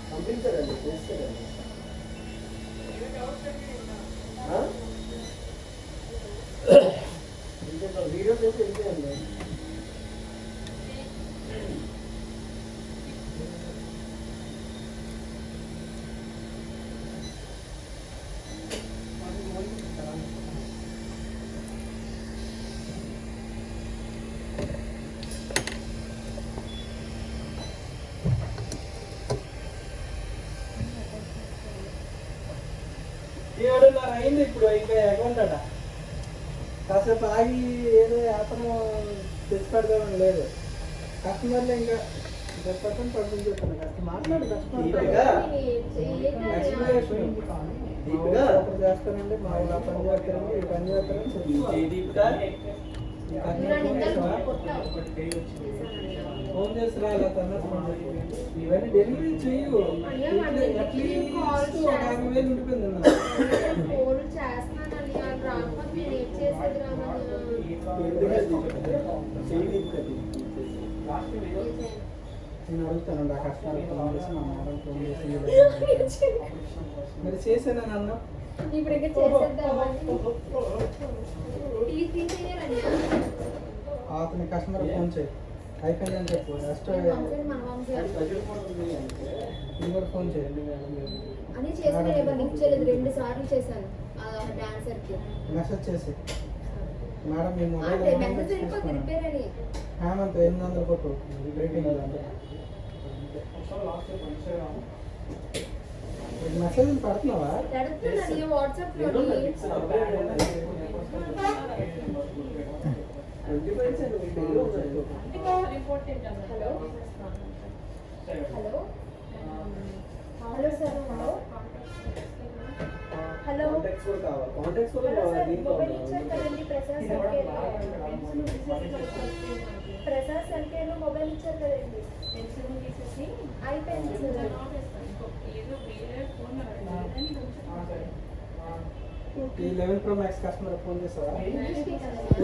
పంపించారండి చేస్తారండి వీడియో చేసి వెళ్ళిపోయండి అయింది ఇప్పుడు ఇంకా అకౌంట్ అట కాసేపు ఆగి ఏదో వ్యాపారం తెచ్చి పెడదామని లేదు కస్టమర్లు ఇంకా చెప్పకుండా పంపించేస్తాను కస్టమర్ మాట్లాడు కస్టమర్ చేస్తానండి మా ఇలా పని చేస్తారండి ఈ పని చేస్తారని ఫోన్ చేస్తున్నా ఇలా ఇవన్నీ డెలివరీ చెయ్యు అట్లీస్ట్ ఒక 50,000 ఉండిపోయింది నేను అడుగుతానండి ఆ కస్టమర్ ఫోన్ చేసి మా మేడం ఫోన్ చేసి మరి చేశాను అన్న అతని కస్టమర్ ఫోన్ చేయి అయిపోయిందని చెప్పు నెక్స్ట్ ఇంకోటి ఫోన్ చేయండి అని చేసిన లిఫ్ట్ చేయలేదు 2 సార్లు చేశాను డాన్సర్ కి మెసేజ్ చేసి మేడం మీ మొబైల్ రిపేర్ అని హేమంత్ 800 కొట్టు రేటింగ్ మెసేజ్ పెడుతున్నావా వాట్సాప్ లో hello hello sir hello mobile ఇచ్చారు కదండి ప్రసాద్ సర్కేలో మొబైల్ ఇచ్చారు కదండి అయిపోయింది sir 11 Pro Max customer phone చేస్తావా